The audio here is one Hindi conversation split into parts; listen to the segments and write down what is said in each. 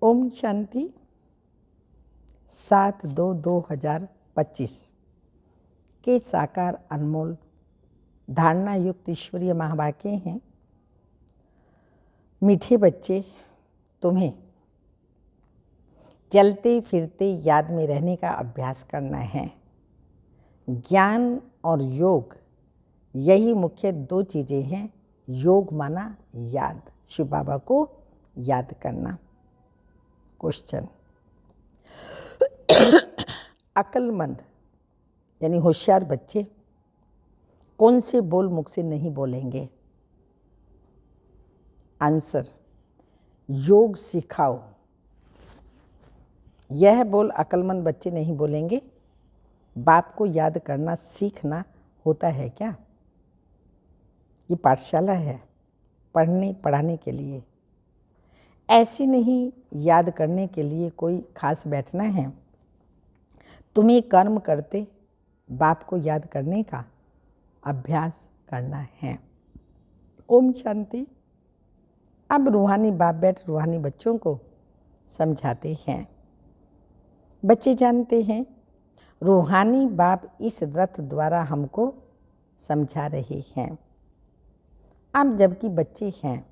ओम शांति। 7/2/2025 के साकार अनमोल धारणा युक्त ईश्वरीय महावाक्य हैं। मीठे बच्चे, तुम्हें चलते फिरते याद में रहने का अभ्यास करना है। ज्ञान और योग, यही मुख्य दो चीज़ें हैं। योग माना याद, शिव बाबा को याद करना। क्वेश्चन, अक्लमंद यानी होशियार बच्चे कौन से बोल मुख से नहीं बोलेंगे? आंसर, योग सिखाओ। यह बोल अक्लमंद बच्चे नहीं बोलेंगे। बाप को याद करना सीखना होता है क्या? ये पाठशाला है पढ़ने पढ़ाने के लिए, ऐसे नहीं याद करने के लिए कोई खास बैठना है। तुम्हें कर्म करते बाप को याद करने का अभ्यास करना है। ओम शांति। अब रूहानी बाप बैठ रूहानी बच्चों को समझाते हैं। बच्चे जानते हैं रूहानी बाप इस रथ द्वारा हमको समझा रहे हैं। अब जबकि बच्चे हैं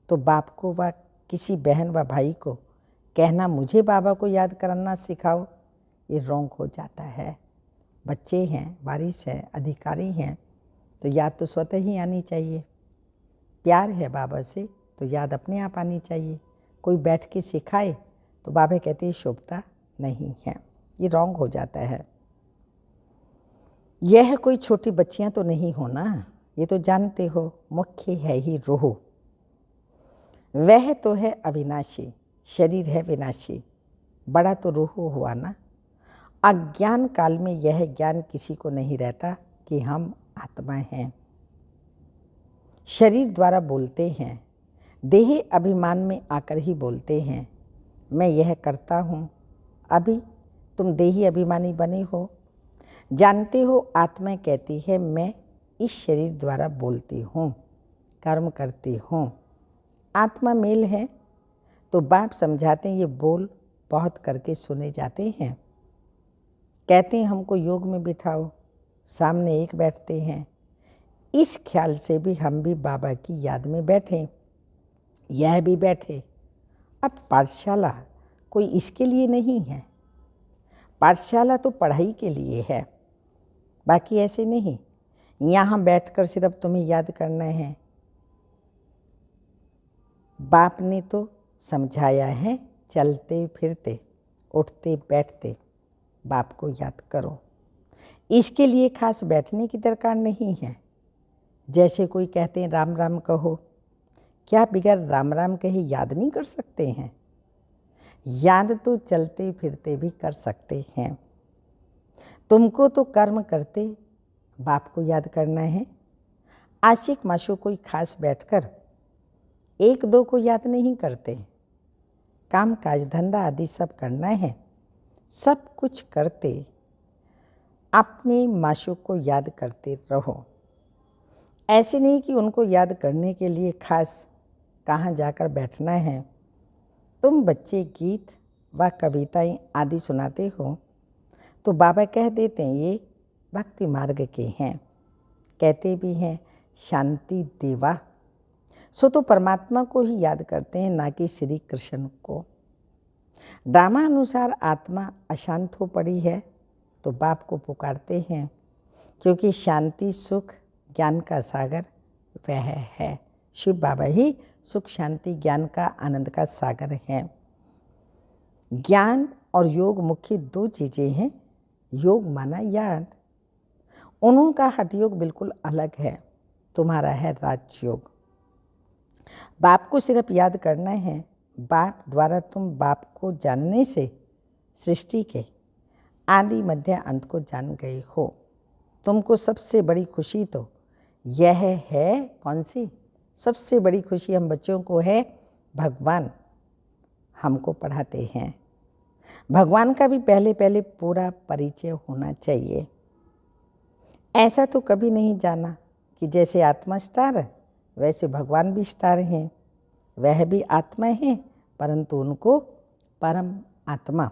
तो बाप को व किसी बहन व भाई को कहना मुझे बाबा को याद करना सिखाओ, ये रॉन्ग हो जाता है। बच्चे हैं, वारिस है, अधिकारी हैं, तो याद तो स्वतः ही आनी चाहिए। प्यार है बाबा से तो याद अपने आप आनी चाहिए। कोई बैठ के सिखाए तो बाबा कहते हैं शोभता नहीं है, ये रॉन्ग हो जाता है। यह कोई छोटी बच्चियां तो नहीं हो ना, ये तो जानते हो मुख्य है ही रूह। वह तो है अविनाशी, शरीर है विनाशी, बड़ा तो रूह हुआ ना। अज्ञान काल में यह ज्ञान किसी को नहीं रहता कि हम आत्मा हैं। शरीर द्वारा बोलते हैं, देह अभिमान में आकर ही बोलते हैं मैं यह करता हूँ। अभी तुम देही अभिमानी बने हो। जानते हो आत्मा कहती है मैं इस शरीर द्वारा बोलती हूँ, कर्म करती हूँ। आत्मा मेल है तो बाप समझाते हैं ये बोल बहुत करके सुने जाते हैं। कहते हैं हमको योग में बिठाओ, सामने एक बैठते हैं। इस ख्याल से भी हम भी बाबा की याद में बैठें, यह भी बैठे। अब पाठशाला कोई इसके लिए नहीं है। पाठशाला तो पढ़ाई के लिए है, बाकी ऐसे नहीं। यहाँ बैठकर सिर्फ तुम्हें याद करना है। बाप ने तो समझाया है चलते फिरते उठते बैठते बाप को याद करो। इसके लिए खास बैठने की दरकार नहीं है। जैसे कोई कहते हैं राम राम कहो, क्या बिगड़ राम राम कहे याद नहीं कर सकते हैं? याद तो चलते फिरते भी कर सकते हैं। तुमको तो कर्म करते बाप को याद करना है। आशिक माशूक कोई खास बैठकर एक दो को याद नहीं करते। काम काज धंधा आदि सब करना है। सब कुछ करते अपने माशूक को याद करते रहो। ऐसे नहीं कि उनको याद करने के लिए खास कहाँ जाकर बैठना है। तुम बच्चे गीत व कविताएं आदि सुनाते हो तो बाबा कह देते हैं ये भक्ति मार्ग के हैं। कहते भी हैं शांति देवा। सो तो परमात्मा को ही याद करते हैं, ना कि श्री कृष्ण को। ड्रामा अनुसार आत्मा अशांत हो पड़ी है तो बाप को पुकारते हैं, क्योंकि शांति सुख ज्ञान का सागर वह है। शिव बाबा ही सुख शांति ज्ञान का आनंद का सागर है। ज्ञान और योग मुख्य दो चीज़ें हैं। योग माना याद, उन्हों का हठ योग बिल्कुल अलग है। तुम्हारा है राजयोग। बाप को सिर्फ याद करना है। बाप द्वारा तुम बाप को जानने से सृष्टि के आदि मध्य अंत को जान गए हो। तुमको सबसे बड़ी खुशी तो यह है, कौन सी? सबसे बड़ी खुशी हम बच्चों को है भगवान हमको पढ़ाते हैं। भगवान का भी पहले पहले पूरा परिचय होना चाहिए। ऐसा तो कभी नहीं जाना कि जैसे आत्मा स्टार है वैसे भगवान भी स्टार हैं। वह भी आत्मा है, परंतु उनको परम आत्मा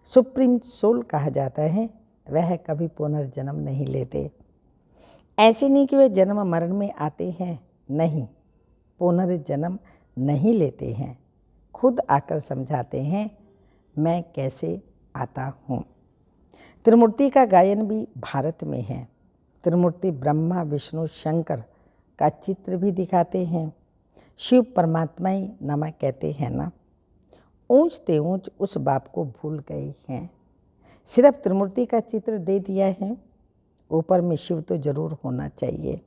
सुप्रीम सोल कहा जाता है। वह कभी पुनर्जन्म नहीं लेते। ऐसे नहीं कि वे जन्म मरण में आते हैं, नहीं, पुनर्जन्म नहीं लेते हैं। खुद आकर समझाते हैं मैं कैसे आता हूँ। त्रिमूर्ति का गायन भी भारत में है। त्रिमूर्ति ब्रह्मा विष्णु शंकर का चित्र भी दिखाते हैं। शिव परमात्मा ही नमा कहते हैं ना। ऊंचते ऊंच उस बाप को भूल गए हैं। सिर्फ त्रिमूर्ति का चित्र दे दिया है, ऊपर में शिव तो जरूर होना चाहिए,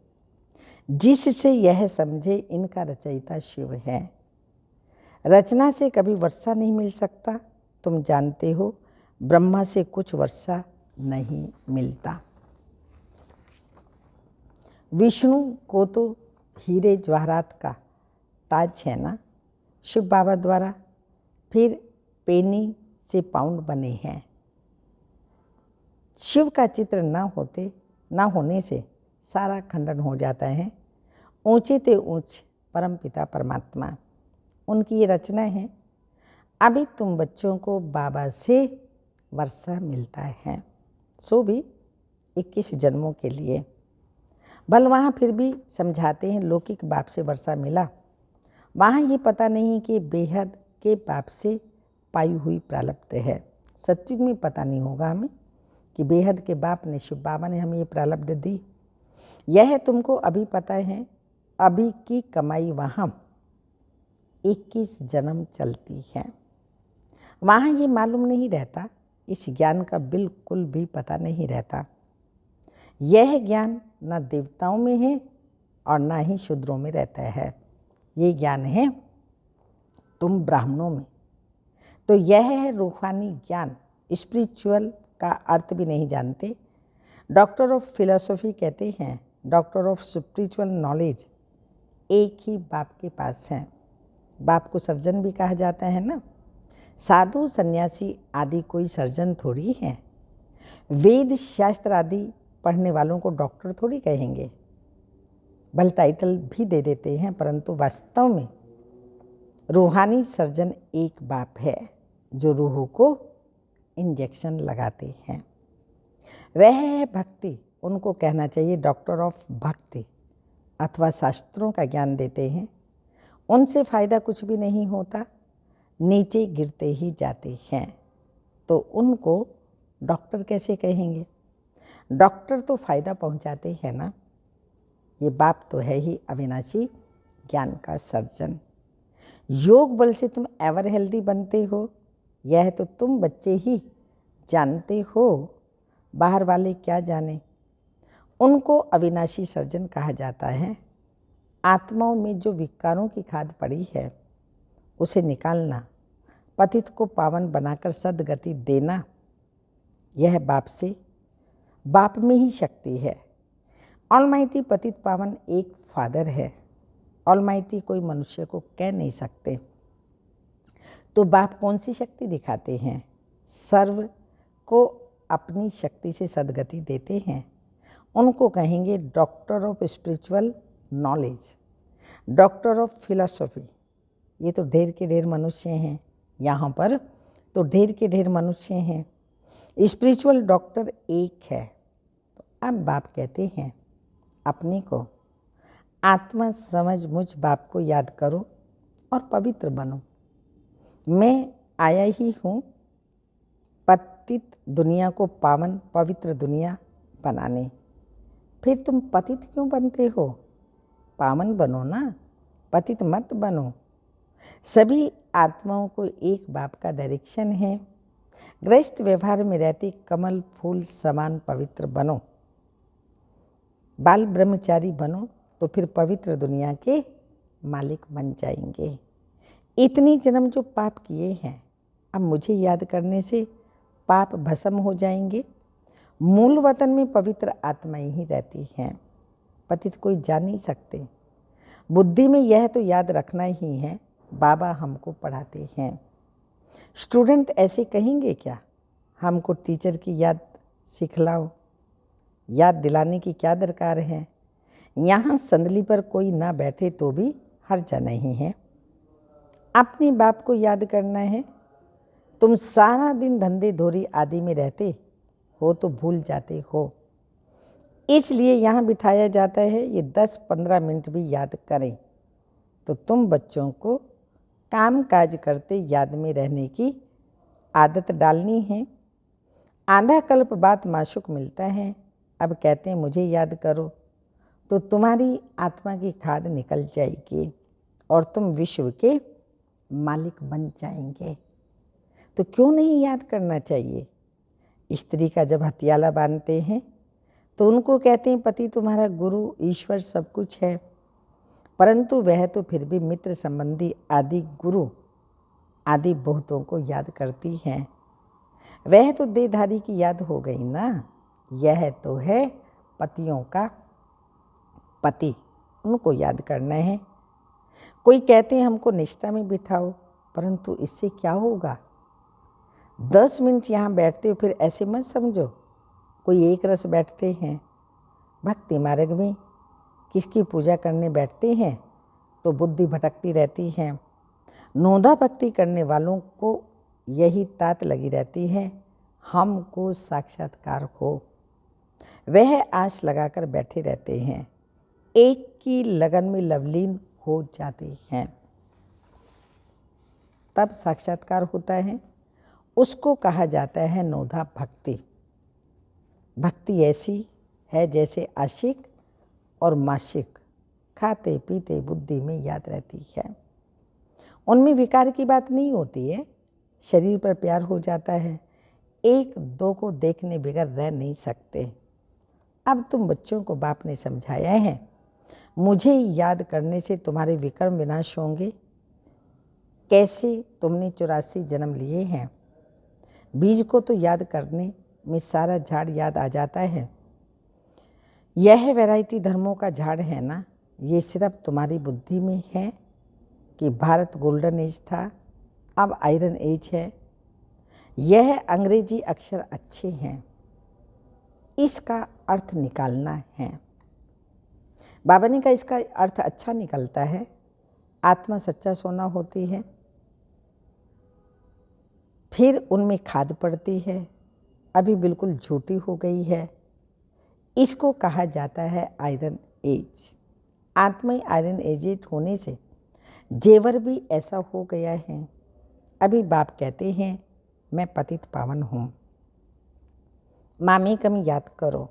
जिससे यह समझे इनका रचयिता शिव है। रचना से कभी वर्षा नहीं मिल सकता, तुम जानते हो। ब्रह्मा से कुछ वर्षा नहीं मिलता। विष्णु को तो हीरे जवाहरात का ताज है ना शिव बाबा द्वारा, फिर पेनी से पाउंड बने हैं। शिव का चित्र ना होने से सारा खंडन हो जाता है। ऊंचे ते ऊंच परम पिता परमात्मा, उनकी ये रचना है। अभी तुम बच्चों को बाबा से वर्षा मिलता है, सो भी 21 जन्मों के लिए। बल वहाँ फिर भी समझाते हैं लौकिक बाप से वर्षा मिला। वहाँ ये पता नहीं कि बेहद के बाप से पाई हुई प्रारब्ध है। सत्युग में पता नहीं होगा हमें कि बेहद के बाप ने, शिव बाबा ने हमें ये प्रारब्ध दी। यह तुमको अभी पता है। अभी की कमाई वहाँ 21 जन्म चलती है। वहाँ ये मालूम नहीं रहता, इस ज्ञान का बिल्कुल भी पता नहीं रहता। यह ज्ञान न देवताओं में है और ना ही शूद्रों में रहता है। ये ज्ञान है तुम ब्राह्मणों में। तो यह है रूहानी ज्ञान। स्पिरिचुअल का अर्थ भी नहीं जानते। डॉक्टर ऑफ फिलॉसफी कहते हैं डॉक्टर ऑफ स्पिरिचुअल नॉलेज एक ही बाप के पास है। बाप को सर्जन भी कहा जाता है ना। साधु सन्यासी आदि कोई सर्जन थोड़ी है। वेद शास्त्र आदि पढ़ने वालों को डॉक्टर थोड़ी कहेंगे, भल टाइटल भी दे देते हैं, परंतु वास्तव में रूहानी सर्जन एक बाप है जो रूह को इंजेक्शन लगाते हैं। वह है भक्ति। उनको कहना चाहिए डॉक्टर ऑफ भक्ति, अथवा शास्त्रों का ज्ञान देते हैं। उनसे फ़ायदा कुछ भी नहीं होता, नीचे गिरते ही जाते हैं। तो उनको डॉक्टर कैसे कहेंगे? डॉक्टर तो फ़ायदा पहुंचाते हैं ना। ये बाप तो है ही अविनाशी ज्ञान का सर्जन। योग बल से तुम एवर हेल्दी बनते हो, यह तो तुम बच्चे ही जानते हो, बाहर वाले क्या जाने। उनको अविनाशी सर्जन कहा जाता है। आत्माओं में जो विकारों की खाद पड़ी है उसे निकालना, पतित को पावन बनाकर सद्गति देना, यह बाप में ही शक्ति है। ऑलमाइटी पतित पावन एक फादर है। ऑलमाइटी कोई मनुष्य को कह नहीं सकते। तो बाप कौन सी शक्ति दिखाते हैं? सर्व को अपनी शक्ति से सद्गति देते हैं। उनको कहेंगे doctor of spiritual knowledge, doctor of philosophy. ये तो ढेर के ढेर मनुष्य हैं, यहाँ पर तो ढेर के ढेर मनुष्य हैं। स्पिरिचुअल डॉक्टर एक है। तो अब बाप कहते हैं अपने को आत्मा समझ मुझ बाप को याद करो और पवित्र बनो। मैं आया ही हूँ पतित दुनिया को पावन पवित्र दुनिया बनाने। फिर तुम पतित क्यों बनते हो? पावन बनो ना, पतित मत बनो। सभी आत्माओं को एक बाप का डायरेक्शन है। गृहस्थ व्यवहार में रहते कमल फूल समान पवित्र बनो। बाल ब्रह्मचारी बनो तो फिर पवित्र दुनिया के मालिक बन जाएंगे। इतनी जन्म जो पाप किए हैं, अब मुझे याद करने से पाप भस्म हो जाएंगे। मूल वतन में पवित्र आत्माएं ही रहती हैं, पतित कोई जा नहीं सकते। बुद्धि में यह तो याद रखना ही है, बाबा हमको पढ़ाते हैं। स्टूडेंट ऐसे कहेंगे क्या हमको टीचर की याद सिखलाओ? याद दिलाने की क्या दरकार है? यहाँ संदली पर कोई ना बैठे तो भी हर्जा नहीं है। अपने बाप को याद करना है। तुम सारा दिन धंधे धोरी आदि में रहते हो तो भूल जाते हो, इसलिए यहाँ बिठाया जाता है। ये 10-15 मिनट भी याद करें तो तुम बच्चों को काम काज करते याद में रहने की आदत डालनी है। आधा कल्प बाद माशूक मिलता है, अब कहते हैं मुझे याद करो, तो तुम्हारी आत्मा की खाद निकल जाएगी और तुम विश्व के मालिक बन जाएंगे। तो क्यों नहीं याद करना चाहिए? स्त्री का जब हथियाला बांधते हैं तो उनको कहते हैं पति तुम्हारा गुरु ईश्वर सब कुछ है, परंतु वह तो फिर भी मित्र संबंधी आदि गुरु आदि बहुतों को याद करती हैं। वह तो देहधारी की याद हो गई ना, यह तो है पतियों का पति, उनको याद करना है। कोई कहते हैं हमको निष्ठा में बिठाओ, परंतु इससे क्या होगा? 10 मिनट यहाँ बैठते हो, फिर ऐसे मत समझो कोई एक रस बैठते हैं। भक्ति मार्ग में किसकी पूजा करने बैठते हैं तो बुद्धि भटकती रहती है। नोदा भक्ति करने वालों को यही तात लगी रहती है, हमको साक्षात्कार हो। वह आश लगाकर बैठे रहते हैं, एक की लगन में लवलीन हो जाते हैं, तब साक्षात्कार होता है। उसको कहा जाता है नोदा भक्ति। भक्ति ऐसी है जैसे आशिक और माशिक खाते पीते बुद्धि में याद रहती है। उनमें विकार की बात नहीं होती है, शरीर पर प्यार हो जाता है, एक दो को देखने बगैर रह नहीं सकते। अब तुम बच्चों को बाप ने समझाया है, मुझे याद करने से तुम्हारे विकर्म विनाश होंगे। कैसे? तुमने 84 जन्म लिए हैं। बीज को तो याद करने में सारा झाड़ याद आ जाता है। यह वैरायटी धर्मों का झाड़ है ना, ये सिर्फ तुम्हारी बुद्धि में है कि भारत गोल्डन एज था, अब आयरन एज है। यह अंग्रेजी अक्षर अच्छे हैं, इसका अर्थ निकालना है। बाबा ने कहा इसका अर्थ अच्छा निकलता है, आत्मा सच्चा सोना होती है, फिर उनमें खाद पड़ती है, अभी बिल्कुल झूठी हो गई है। इसको कहा जाता है आयरन एज। आत्मा आयरन एज होने से जेवर भी ऐसा हो गया है। अभी बाप कहते हैं मैं पतित पावन हूँ, मामी कमी याद करो।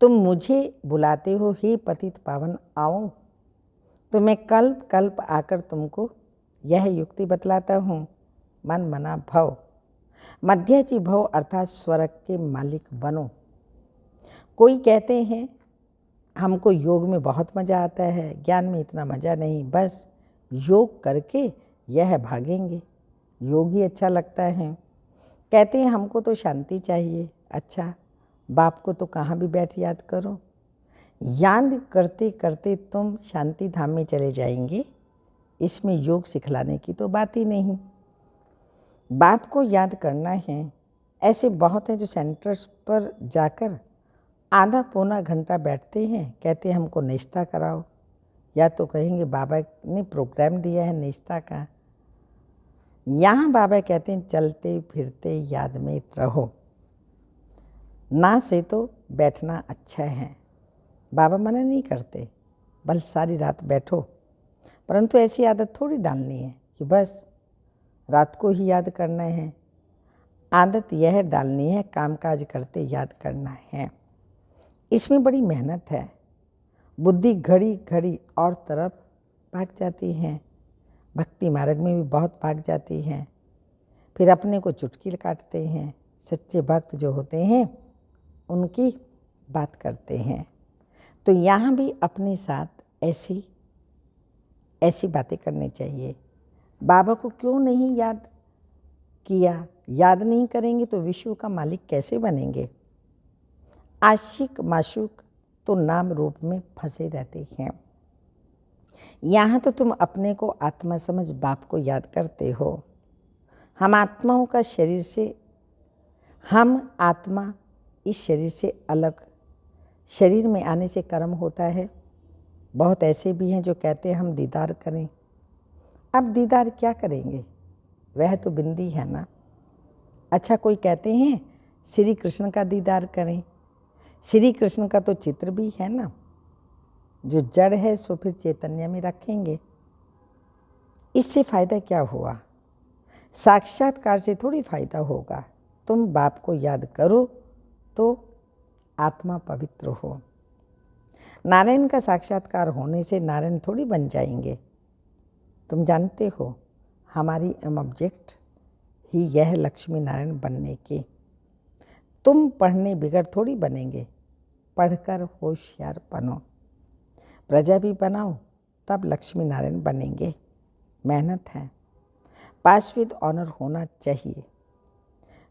तुम मुझे बुलाते हो हे पतित पावन आओ, तो मैं कल्प कल्प आकर तुमको यह युक्ति बतलाता हूँ। मन मना भव, मध्याजी भव अर्थात स्वर्ग के मालिक बनो। कोई कहते हैं हमको योग में बहुत मज़ा आता है, ज्ञान में इतना मज़ा नहीं, बस योग करके यह भागेंगे, योग ही अच्छा लगता है। कहते हैं हमको तो शांति चाहिए। अच्छा, बाप को तो कहाँ भी बैठ याद करो, याद करते करते तुम शांति धाम में चले जाएंगे। इसमें योग सिखलाने की तो बात ही नहीं। बाप को याद करना है। ऐसे बहुत हैं जो सेंटर्स पर जाकर आधा पौना घंटा बैठते हैं, कहते हैं हमको निष्ठा कराओ, या तो कहेंगे बाबा ने प्रोग्राम दिया है निष्ठा का। यहाँ बाबा कहते हैं चलते फिरते याद में रहो, ना से तो बैठना अच्छा है। बाबा मना नहीं करते, बल सारी रात बैठो, परंतु ऐसी आदत थोड़ी डालनी है कि बस रात को ही याद करना है। आदत यह डालनी है कामकाज करते याद करना है। इसमें बड़ी मेहनत है, बुद्धि घड़ी घड़ी और तरफ भाग जाती है। भक्ति मार्ग में भी बहुत भाग जाती है, फिर अपने को चुटकी काटते हैं। सच्चे भक्त जो होते हैं उनकी बात करते हैं। तो यहाँ भी अपने साथ ऐसी बातें करनी चाहिए। बाबा को क्यों नहीं याद किया? याद नहीं करेंगे तो विश्व का मालिक कैसे बनेंगे? आशिक माशूक तो नाम रूप में फंसे रहते हैं। यहाँ तो तुम अपने को आत्मा समझ बाप को याद करते हो। हम आत्माओं का शरीर से, हम आत्मा इस शरीर से अलग, शरीर में आने से कर्म होता है। बहुत ऐसे भी हैं जो कहते हैं हम दीदार करें, अब दीदार क्या करेंगे, वह तो बिंदी है ना। अच्छा, कोई कहते हैं श्री कृष्ण का दीदार करें। श्री कृष्ण का तो चित्र भी है ना। जो जड़ है सो फिर चैतन्य में रखेंगे। इससे फ़ायदा क्या हुआ? साक्षात्कार से थोड़ी फ़ायदा होगा। तुम बाप को याद करो तो आत्मा पवित्र हो। नारायण का साक्षात्कार होने से नारायण थोड़ी बन जाएंगे। तुम जानते हो हमारी ऑब्जेक्ट ही यह लक्ष्मी नारायण बनने की। तुम पढ़ने बिगड़ थोड़ी बनेंगे, पढ़कर होशियार बनो। प्रजा भी बनाओ तब लक्ष्मी नारायण बनेंगे। मेहनत है। पास विद ऑनर होना चाहिए।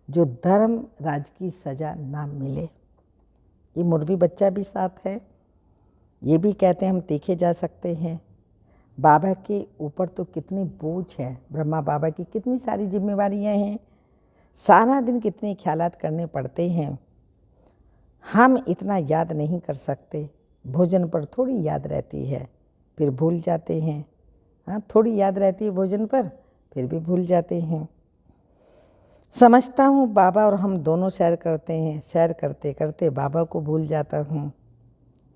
जो धर्म राज की सज़ा ना मिले। ये मुर्गी बच्चा भी साथ है। ये भी कहते हैं हम तीखे जा सकते हैं। बाबा के ऊपर तो कितनी बोझ है। ब्रह्मा बाबा की कितनी सारी जिम्मेवारियां हैं। सारा दिन कितने ख्यालात करने पड़ते हैं। हम इतना याद नहीं कर सकते। भोजन पर थोड़ी याद रहती है, फिर भूल जाते हैं। हाँ, थोड़ी याद रहती है भोजन पर, फिर भी भूल जाते हैं। समझता हूँ बाबा और हम दोनों सैर करते हैं। सैर करते करते बाबा को भूल जाता हूँ।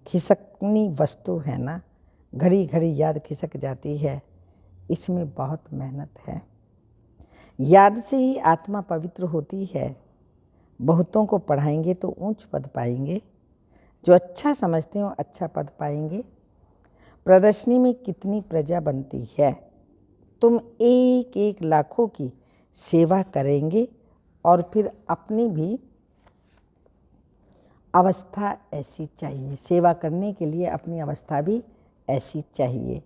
खिसकनी वस्तु है ना, घड़ी घड़ी याद खिसक जाती है। इसमें बहुत मेहनत है। याद से ही आत्मा पवित्र होती है। बहुतों को पढ़ाएंगे तो ऊंच पद पाएंगे। जो अच्छा समझते हो अच्छा पद पाएंगे। प्रदर्शनी में कितनी प्रजा बनती है। तुम एक एक लाखों की सेवा करेंगे और फिर अपनी भी अवस्था ऐसी चाहिए। सेवा करने के लिए अपनी अवस्था भी ऐसी चाहिए।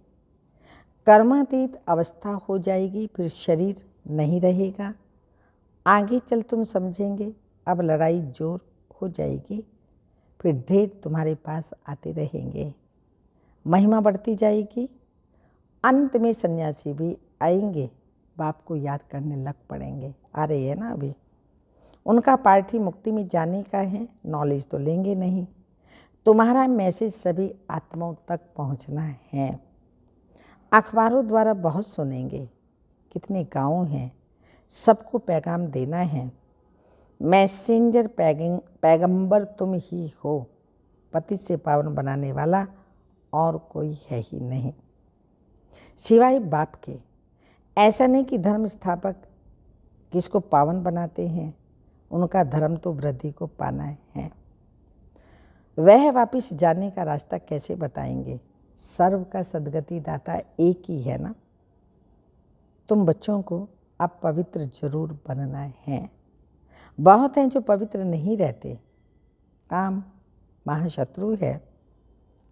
कर्मातीत अवस्था हो जाएगी, फिर शरीर नहीं रहेगा। आगे चल तुम समझेंगे। अब लड़ाई जोर हो जाएगी, फिर ढेर तुम्हारे पास आते रहेंगे। महिमा बढ़ती जाएगी। अंत में सन्यासी भी आएंगे, बाप को याद करने लग पड़ेंगे। आ रही है ना अभी। उनका पार्टी मुक्ति में जाने का है, नॉलेज तो लेंगे नहीं। तुम्हारा मैसेज सभी आत्माओं तक पहुंचना है। अखबारों द्वारा बहुत सुनेंगे। कितने गांव हैं, सबको पैगाम देना है। मैसेंजर पैगंबर तुम ही हो। पति से पावन बनाने वाला और कोई है ही नहीं सिवाय बाप के। ऐसा नहीं कि धर्म स्थापक किसको पावन बनाते हैं। उनका धर्म तो वृद्धि को पाना है। वह वापिस जाने का रास्ता कैसे बताएंगे? सर्व का सद्गति दाता एक ही है ना। तुम बच्चों को अब पवित्र जरूर बनना है। बहुत हैं जो पवित्र नहीं रहते। काम महाशत्रु है।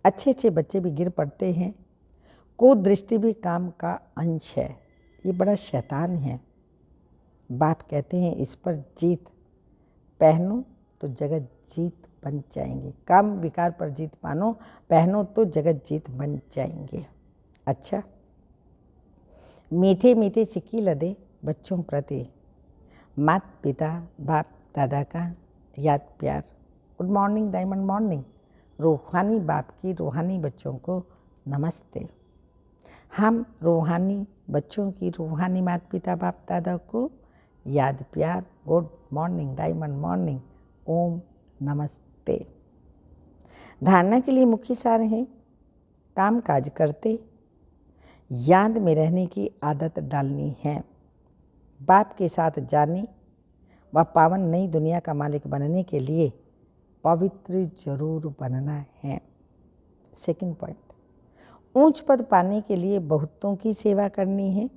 अच्छे अच्छे बच्चे भी गिर पड़ते हैं। कुदृष्टि भी काम का अंश है। ये बड़ा शैतान है। बाप कहते हैं इस पर जीत पहनो तो जगत जीत बन जाएंगे। काम विकार पर जीत पहनो तो जगत जीत बन जाएंगे। अच्छा, मीठे मीठे सिक्की लदे बच्चों प्रति माता पिता बाप दादा का याद प्यार। Good morning diamond morning. रूहानी बाप की रूहानी बच्चों को नमस्ते। हम रूहानी बच्चों की रूहानी माता पिता बाप दादा को याद प्यार। Good morning diamond morning. ओम नमस्ते। धारणा के लिए मुख्य सार है। काम काज करते याद में रहने की आदत डालनी है। बाप के साथ जाने व पावन नई दुनिया का मालिक बनने के लिए पवित्र जरूर बनना है। सेकंड पॉइंट, ऊंच पद पाने के लिए बहुतों की सेवा करनी है,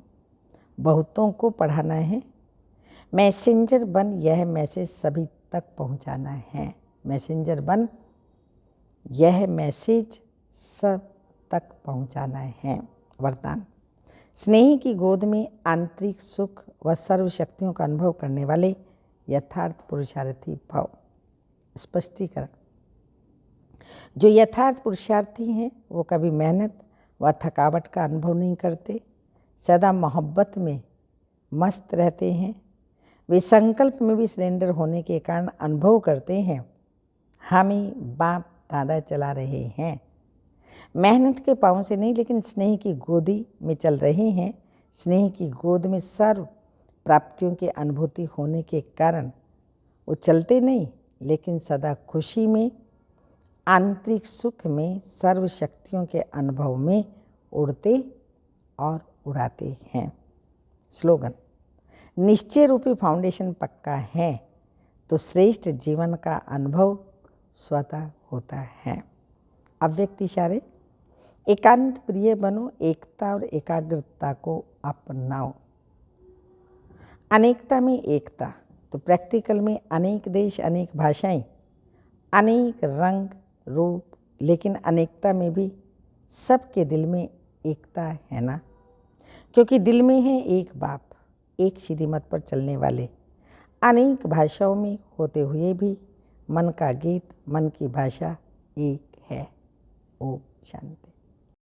बहुतों को पढ़ाना है। मैसेंजर बन यह मैसेज सभी तक पहुंचाना है। मैसेंजर बन यह मैसेज सब तक पहुंचाना है। वरदान, स्नेही की गोद में आंतरिक सुख व सर्वशक्तियों का अनुभव करने वाले यथार्थ पुरुषार्थी भाव। स्पष्टीकरण, जो यथार्थ पुरुषार्थी हैं वो कभी मेहनत व थकावट का अनुभव नहीं करते, सदा मोहब्बत में मस्त रहते हैं। वे संकल्प में भी सरेंडर होने के कारण अनुभव करते हैं हमें बाप दादा चला रहे हैं। मेहनत के पाँव से नहीं लेकिन स्नेह की गोदी में चल रहे हैं, स्नेह की गोद में सर्व प्राप्तियों की अनुभूति होने के कारण वो चलते नहीं, लेकिन सदा खुशी में, आंतरिक सुख में, सर्व शक्तियों के अनुभव में उड़ते और उड़ाते हैं। स्लोगन: निश्चय रूपी फाउंडेशन पक्का है तो श्रेष्ठ जीवन का अनुभव स्वतः होता है। अव्यक्त इशारे: एकांत प्रिय बनो, एकता और एकाग्रता को अपनाओ। अनेकता में एकता, तो प्रैक्टिकल में अनेक देश, अनेक भाषाएं, अनेक रंग रूप, लेकिन अनेकता में भी सबके दिल में एकता है ना, क्योंकि दिल में है एक बाप, एक श्रीमत पर चलने वाले। अनेक भाषाओं में होते हुए भी मन का गीत, मन की भाषा एक है। ओम शांति।